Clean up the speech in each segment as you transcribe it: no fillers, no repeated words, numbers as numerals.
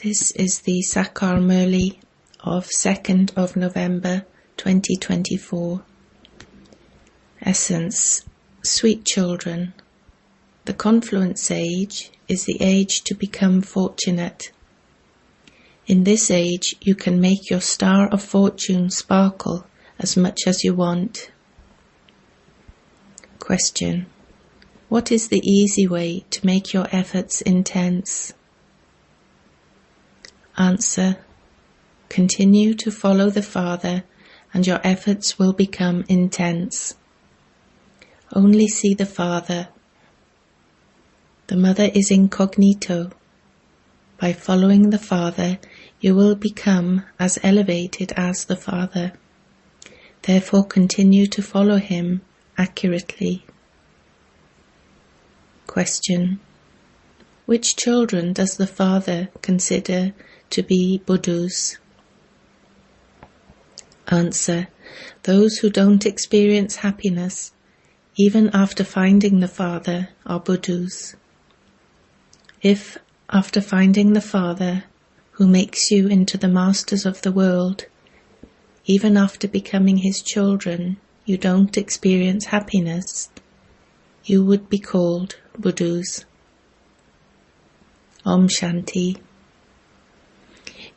This is the Sakar Murli of 2nd of November 2024. Essence: Sweet children, the confluence age is the age to become fortunate. In this age you can make your star of fortune sparkle as much as you want. Question: what is the easy way to make your efforts intense? Answer: continue to follow the Father and your efforts will become intense. Only see the Father. The Mother is incognito. By following the Father, you will become as elevated as the Father. Therefore, continue to follow him accurately. Question: which children does the Father consider to be Buddhas? Answer: those who don't experience happiness, even after finding the Father, are Buddhas. If, after finding the Father, who makes you into the masters of the world, even after becoming his children, you don't experience happiness, you would be called Buddhas. Om Shanti.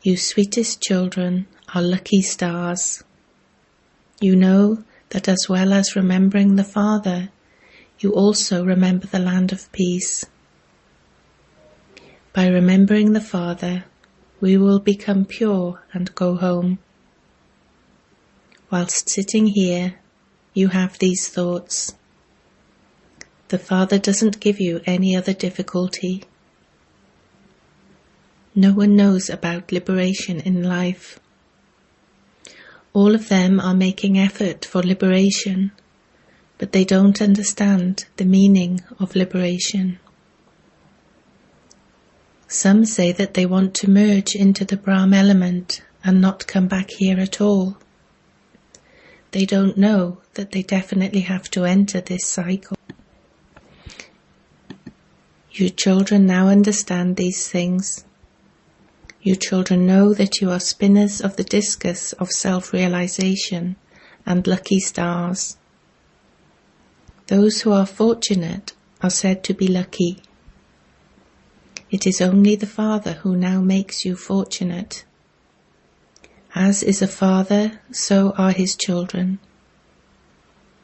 You sweetest children are lucky stars. You know that as well as remembering the Father, you also remember the land of peace. By remembering the Father, we will become pure and go home. Whilst sitting here, you have these thoughts. The Father doesn't give you any other difficulty. No one knows about liberation in life. All of them are making effort for liberation, but they don't understand the meaning of liberation. Some say that they want to merge into the Brahma element and not come back here at all. They don't know that they definitely have to enter this cycle. You children now understand these things. You children know that you are spinners of the discus of self-realization and lucky stars. Those who are fortunate are said to be lucky. It is only the Father who now makes you fortunate. As is a father, so are his children.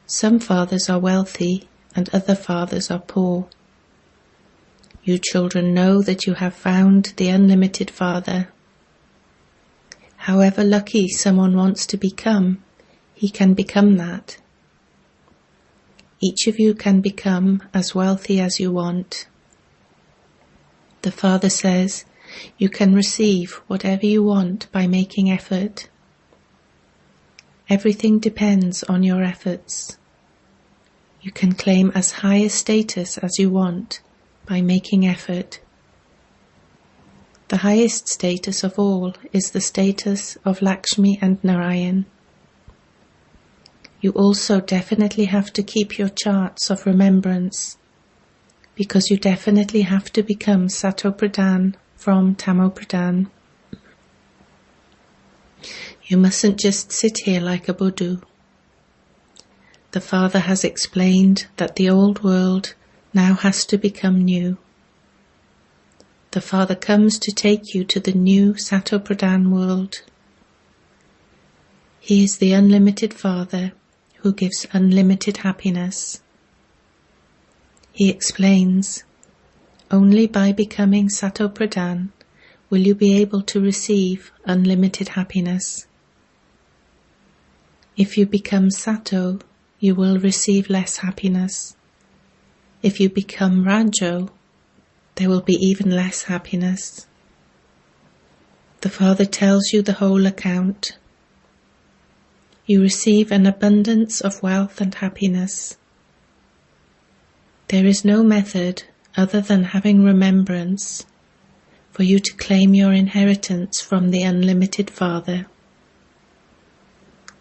Some fathers are wealthy and other fathers are poor. You children know that you have found the unlimited Father. However lucky someone wants to become, he can become that. Each of you can become as wealthy as you want. The Father says, you can receive whatever you want by making effort. Everything depends on your efforts. You can claim as high a status as you want by making effort. The highest status of all is the status of Lakshmi and Narayan. You also definitely have to keep your charts of remembrance, because you definitely have to become Sato Pradhan from Tamo Pradhan. You mustn't just sit here like a Buddha. The Father has explained that the old world now has to become new. The Father comes to take you to the new Sato Pradhan world. He is the unlimited Father who gives unlimited happiness. He explains, only by becoming Sato Pradhan will you be able to receive unlimited happiness. If you become Sato, you will receive less happiness. If you become Rajo, there will be even less happiness. The Father tells you the whole account. You receive an abundance of wealth and happiness. There is no method other than having remembrance for you to claim your inheritance from the unlimited Father.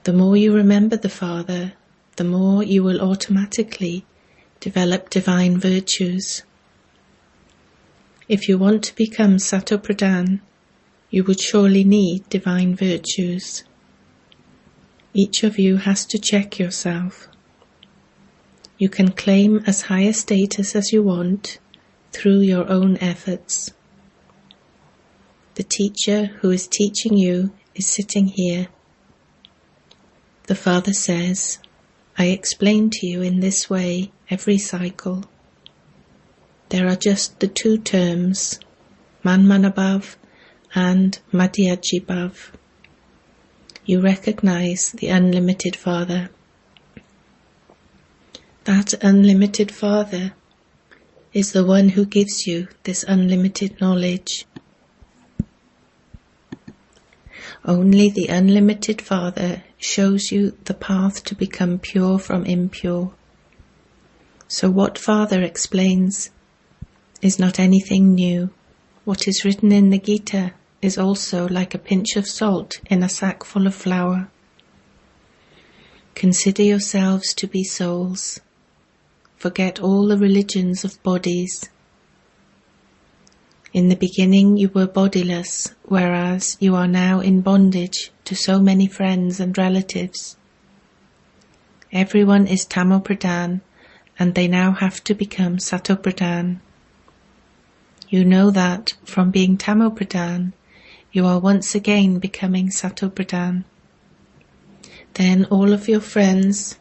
The more you remember the Father, the more you will automatically develop divine virtues. If you want to become Sato Pradhan, you would surely need divine virtues. Each of you has to check yourself. You can claim as high a status as you want through your own efforts. The teacher who is teaching you is sitting here. The Father says, I explain to you in this way every cycle. There are just the two terms, Manmanabhav and Madhyajibhav. You recognize the unlimited Father. That unlimited Father is the one who gives you this unlimited knowledge. Only the unlimited Father shows you the path to become pure from impure. So what Father explains is not anything new. What is written in the Gita is also like a pinch of salt in a sack full of flour. Consider yourselves to be souls. Forget all the religions of bodies. In the beginning you were bodiless, whereas you are now in bondage to so many friends and relatives. Everyone is Tamopradhan, and they now have to become Satopradhan. You know that from being Tamopradhan, you are once again becoming Satopradhan. Then all of your friends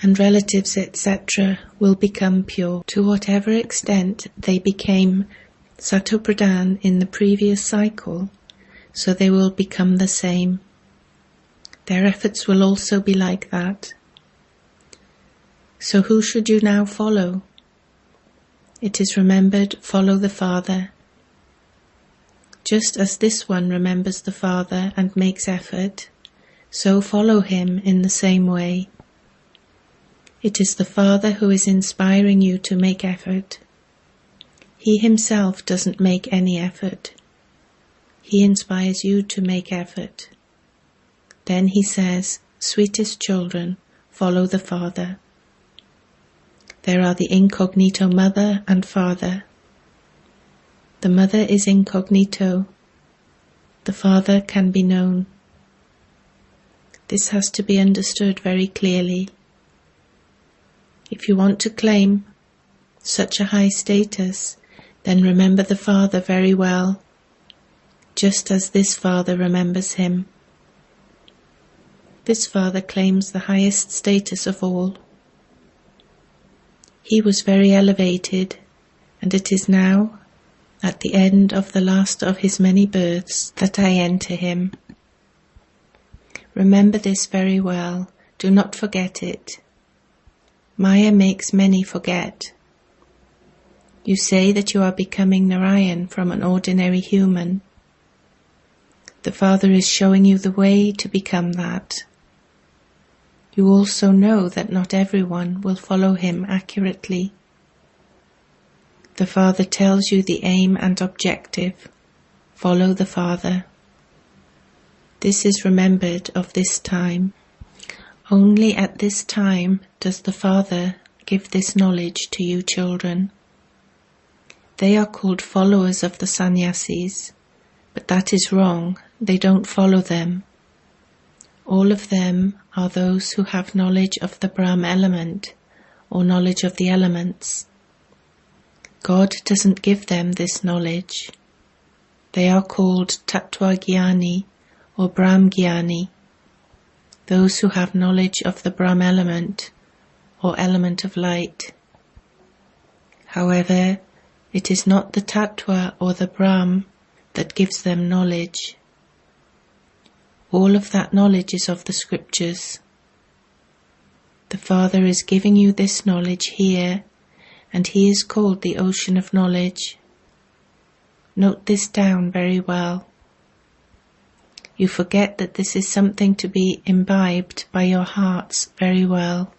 and relatives, etc., will become pure to whatever extent they became Satopradhan in the previous cycle, so they will become the same. Their efforts will also be like that. So who should you now follow? It is remembered, follow the Father. Just as this one remembers the Father and makes effort, so follow him in the same way. It is the Father who is inspiring you to make effort. He himself doesn't make any effort. He inspires you to make effort. Then he says, sweetest children, follow the Father. There are the incognito mother and father. The mother is incognito. The Father can be known. This has to be understood very clearly. If you want to claim such a high status, then remember the Father very well, just as this Father remembers him. This Father claims the highest status of all. He was very elevated, and it is now, at the end of the last of his many births, that I enter him. Remember this very well. Do not forget it. Maya makes many forget. You say that you are becoming Narayan from an ordinary human. The Father is showing you the way to become that. You also know that not everyone will follow him accurately. The Father tells you the aim and objective. Follow the Father. This is remembered of this time. Only at this time does the Father give this knowledge to you children. They are called followers of the sannyasis, but that is wrong. They don't follow them. All of them are those who have knowledge of the Brahma element, or knowledge of the elements. God doesn't give them this knowledge. They are called Tattva Gyani, or Brahm Gyani, those who have knowledge of the Brahma element, or element of light. However, it is not the Tattva or the Brahm that gives them knowledge. All of that knowledge is of the scriptures. The Father is giving you this knowledge here, and he is called the ocean of knowledge. Note this down very well. You forget that this is something to be imbibed by your hearts very well.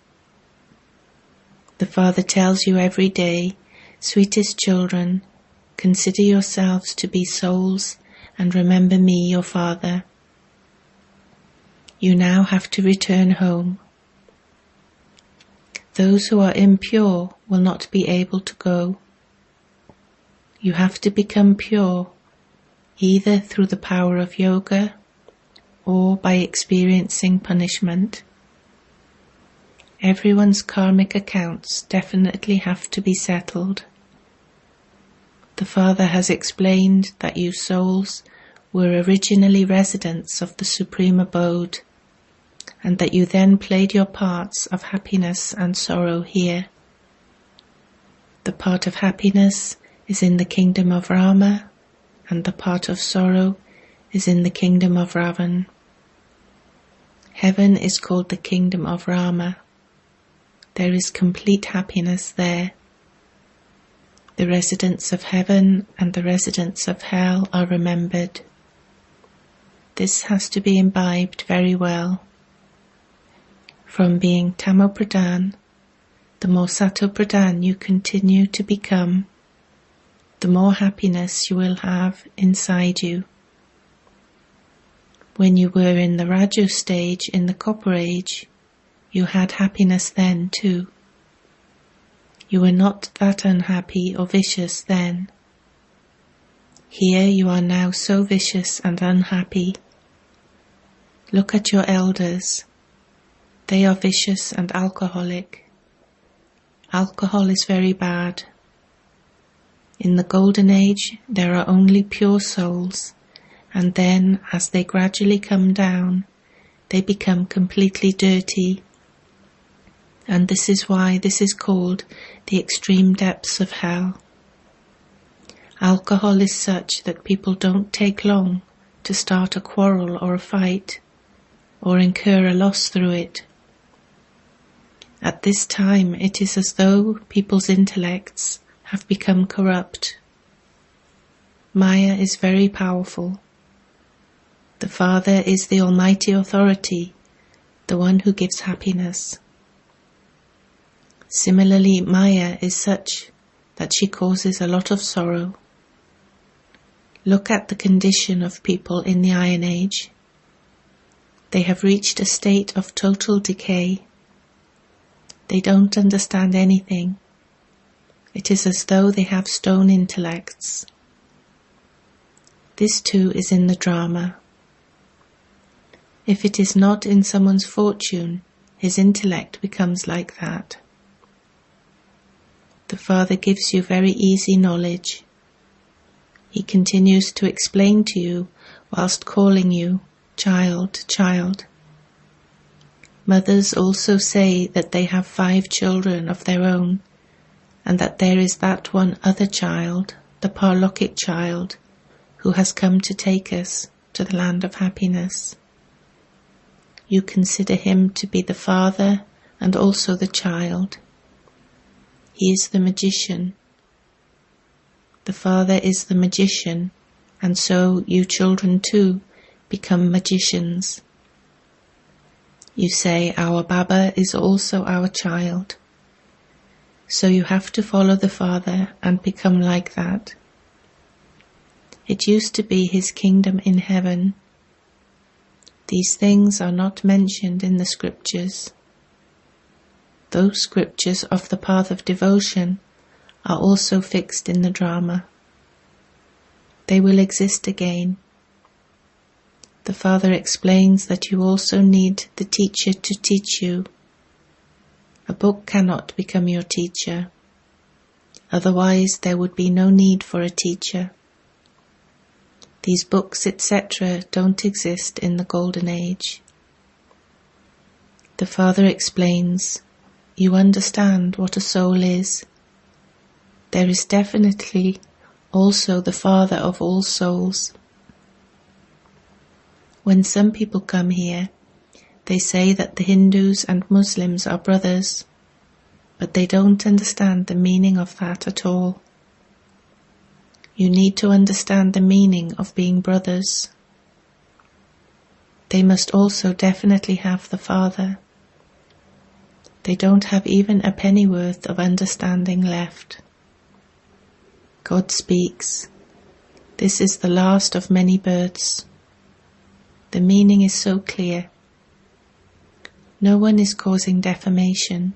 The Father tells you every day, sweetest children, consider yourselves to be souls and remember me, your Father. You now have to return home. Those who are impure will not be able to go. You have to become pure, either through the power of yoga or by experiencing punishment. Everyone's karmic accounts definitely have to be settled. The Father has explained that you souls were originally residents of the Supreme Abode, and that you then played your parts of happiness and sorrow here. The part of happiness is in the kingdom of Rama, and the part of sorrow is in the kingdom of Ravan. Heaven is called the kingdom of Rama. There is complete happiness there. The residents of heaven and the residents of hell are remembered. This has to be imbibed very well. From being Tamo Pradhan, the more Sato Pradhan you continue to become, the more happiness you will have inside you. When you were in the Raju stage in the Copper Age, you had happiness then too. You were not that unhappy or vicious then. Here you are now so vicious and unhappy. Look at your elders. They are vicious and alcoholic. Alcohol is very bad. In the Golden Age, there are only pure souls, and then, as they gradually come down, they become completely dirty. And this is why this is called the extreme depths of hell. Alcohol is such that people don't take long to start a quarrel or a fight, or incur a loss through it. At this time, it is as though people's intellects have become corrupt. Maya is very powerful. The Father is the Almighty Authority, the one who gives happiness. Similarly, Maya is such that she causes a lot of sorrow. Look at the condition of people in the Iron Age. They have reached a state of total decay. They don't understand anything. It is as though they have stone intellects. This too is in the drama. If it is not in someone's fortune, his intellect becomes like that. The Father gives you very easy knowledge. He continues to explain to you whilst calling you, child, child. Mothers also say that they have 5 children of their own, and that there is that one other child, the Parlokic child, who has come to take us to the land of happiness. You consider him to be the Father and also the child. He is the magician. The Father is the magician, and so you children too become magicians. You say, our Baba is also our child. So you have to follow the Father and become like that. It used to be his kingdom in heaven. These things are not mentioned in the scriptures. Those scriptures of the path of devotion are also fixed in the drama. They will exist again. The Father explains that you also need the teacher to teach you. A book cannot become your teacher. Otherwise there would be no need for a teacher. These books, etc., don't exist in the Golden Age. The Father explains, you understand what a soul is. There is definitely also the Father of all souls. When some people come here, they say that the Hindus and Muslims are brothers, but they don't understand the meaning of that at all. You need to understand the meaning of being brothers. They must also definitely have the Father. They don't have even a pennyworth of understanding left. God speaks. This is the last of many births. The meaning is so clear. No one is causing defamation.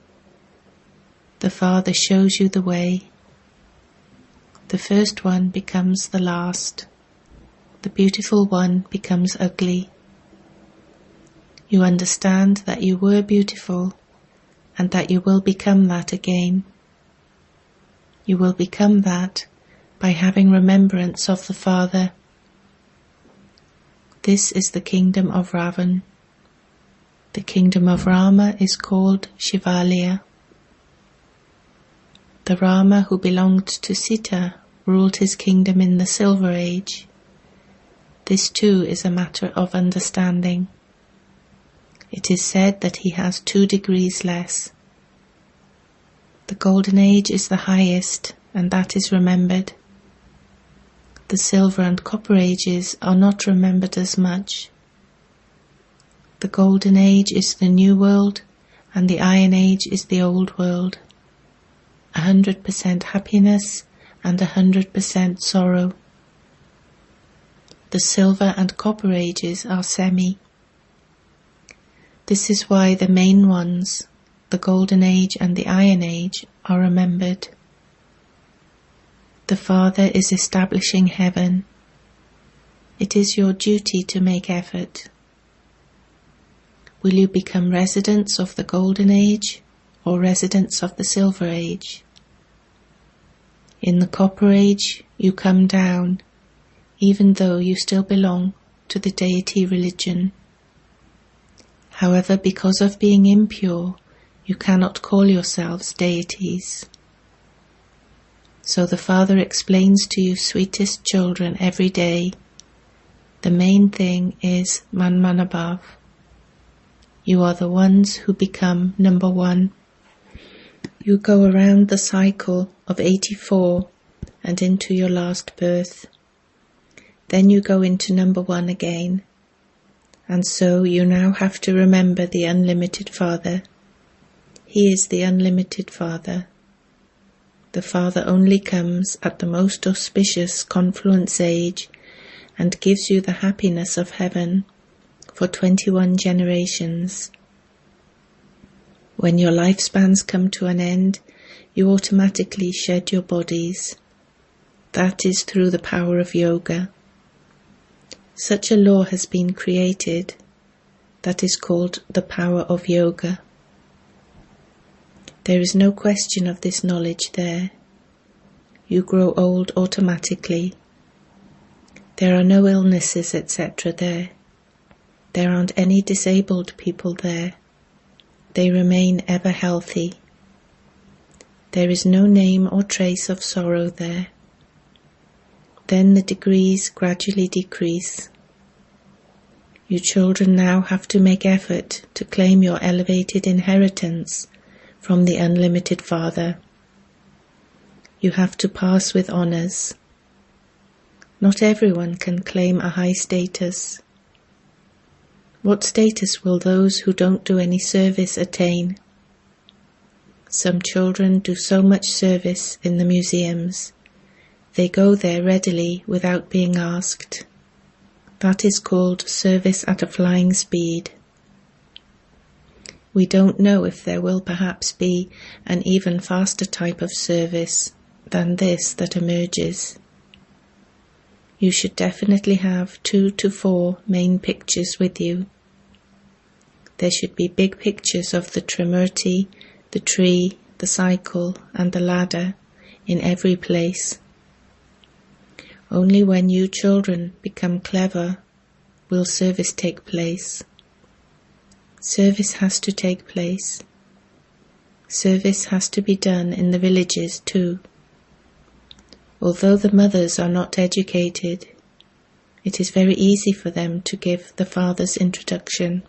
The Father shows you the way. The first one becomes the last. the beautiful one becomes ugly. You understand that you were beautiful and that you will become that again. You will become that by having remembrance of the Father. This is the kingdom of Ravan. The kingdom of Rama is called Shivalaya. The Rama who belonged to Sita ruled his kingdom in the Silver Age. This too is a matter of understanding. It is said that he has 2 degrees less. The Golden Age is the highest, and that is remembered. The Silver and Copper Ages are not remembered as much. The Golden Age is the New World, and the Iron Age is the Old World. 100% happiness and 100% sorrow. The Silver and Copper Ages are semi. This is why the main ones, the Golden Age and the Iron Age, are remembered. The Father is establishing heaven. It is your duty to make effort. Will you become residents of the Golden Age or residents of the Silver Age? In the Copper Age, you come down, even though you still belong to the deity religion. However, because of being impure, you cannot call yourselves deities. So the Father explains to you, sweetest children, every day, the main thing is man above. You are the ones who become number 1. You go around the cycle of 84 and into your last birth. Then you go into number 1 again. And so you now have to remember the unlimited Father. He is the unlimited Father. The Father only comes at the most auspicious confluence age and gives you the happiness of heaven for 21 generations. When your lifespans come to an end, you automatically shed your bodies. That is through the power of yoga. Such a law has been created that is called the power of yoga. There is no question of this knowledge there. You grow old automatically. There are no illnesses, etc. there. There aren't any disabled people there. They remain ever healthy. There is no name or trace of sorrow there. Then the degrees gradually decrease. You children now have to make effort to claim your elevated inheritance from the unlimited Father. You have to pass with honors. Not everyone can claim a high status. What status will those who don't do any service attain? Some children do so much service in the museums. They go there readily without being asked. That is called service at a flying speed. We don't know if there will perhaps be an even faster type of service than this that emerges. You should definitely have 2 to 4 main pictures with you. There should be big pictures of the Trimurti, the tree, the cycle, and the ladder in every place. Only when you children become clever will service take place. Service has to take place. Service has to be done in the villages too. Although the mothers are not educated, it is very easy for them to give the Father's introduction.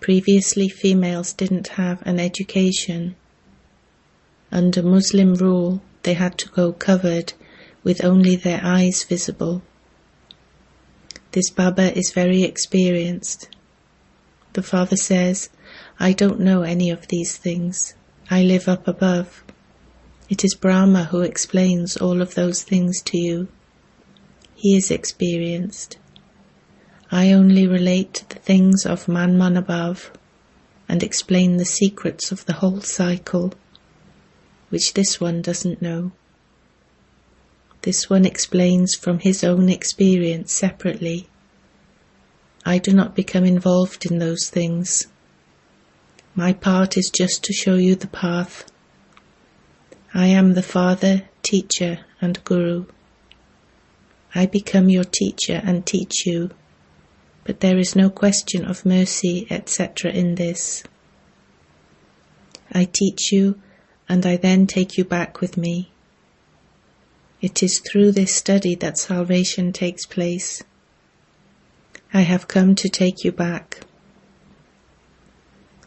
Previously, females didn't have an education. Under Muslim rule, they had to go covered with only their eyes visible. This Baba is very experienced. The Father says, I don't know any of these things. I live up above. It is Brahma who explains all of those things to you. He is experienced. I only relate the things of man above and explain the secrets of the whole cycle, which this one doesn't know. This one explains from his own experience separately. I do not become involved in those things. My part is just to show you the path. I am the Father, Teacher and Guru. I become your teacher and teach you, but there is no question of mercy, etc. in this. I teach you, and I then take you back with me. It is through this study that salvation takes place. I have come to take you back.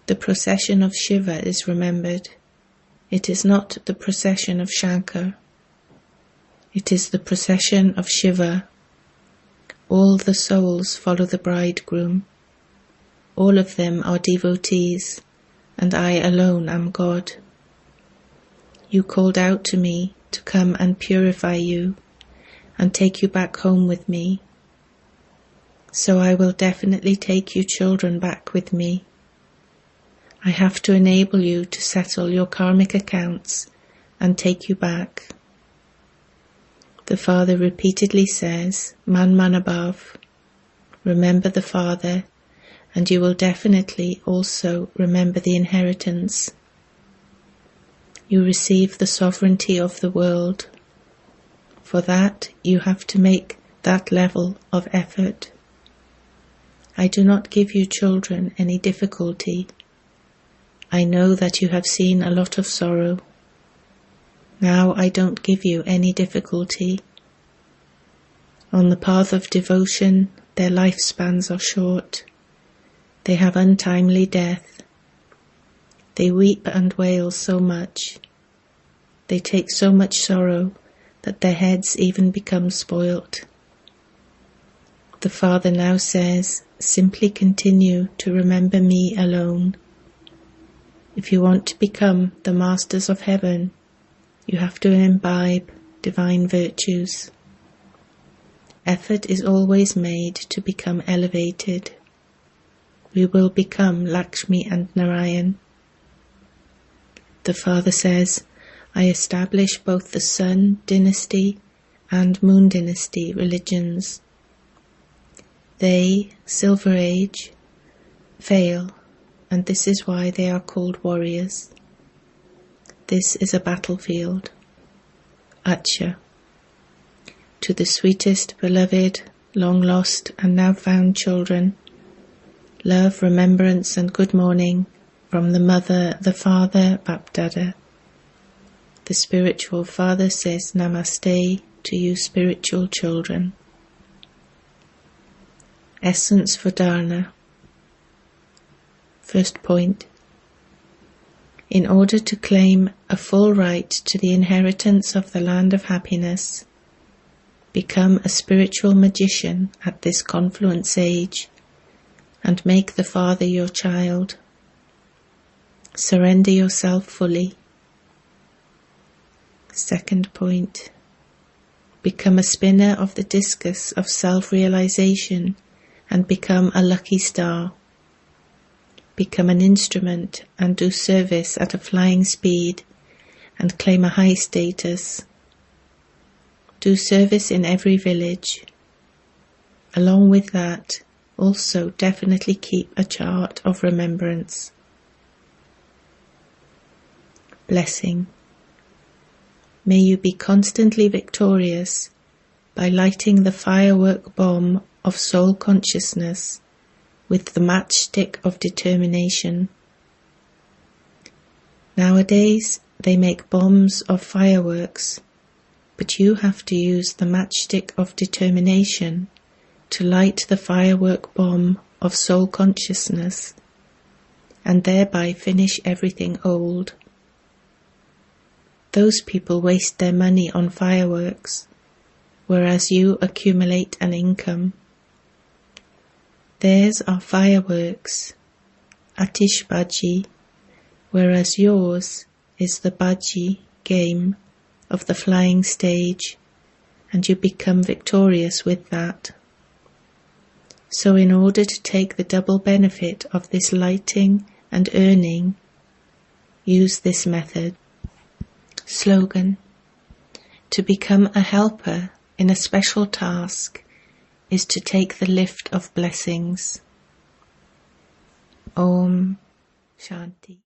The procession of Shiva is remembered. It is not the procession of Shankar. It is the procession of Shiva. All the souls follow the bridegroom. All of them are devotees, and I alone am God. You called out to me to come and purify you and take you back home with me. So I will definitely take you children back with me. I have to enable you to settle your karmic accounts and take you back. The Father repeatedly says, Man above, remember the Father, and you will definitely also remember the inheritance. You receive the sovereignty of the world. For that, you have to make that level of effort. I do not give you children any difficulty. I know that you have seen a lot of sorrow. Now I don't give you any difficulty. On the path of devotion, their lifespans are short. They have untimely death. They weep and wail so much. They take so much sorrow that their heads even become spoilt. The Father now says, simply continue to remember me alone. If you want to become the masters of heaven, you have to imbibe divine virtues. Effort is always made to become elevated. We will become Lakshmi and Narayan. The Father says, I establish both the Sun dynasty and Moon dynasty religions. They, Silver Age, fail, and this is why they are called warriors. This is a battlefield. Acha. To the sweetest, beloved, long lost and now found children, love, remembrance and good morning from the Mother, the Father, BapDada. The spiritual Father says Namaste to you spiritual children. Essence for Dharana. First point. In order to claim a full right to the inheritance of the land of happiness, become a spiritual magician at this confluence age and make the Father your child. Surrender yourself fully. Second point. Become a spinner of the discus of self-realization and become a lucky star. Become an instrument and do service at a flying speed and claim a high status. Do service in every village. Along with that, also definitely keep a chart of remembrance. Blessing. May you be constantly victorious by lighting the firework bomb of soul consciousness with the matchstick of determination. Nowadays, they make bombs of fireworks, but you have to use the matchstick of determination to light the firework bomb of soul consciousness and thereby finish everything old. Those people waste their money on fireworks, whereas you accumulate an income. Theirs are fireworks, Atishbaji, whereas yours is the Baji game of the flying stage, and you become victorious with that. So in order to take the double benefit of this lighting and earning, use this method. Slogan. To become a helper in a special task is to take the lift of blessings. Om Shanti.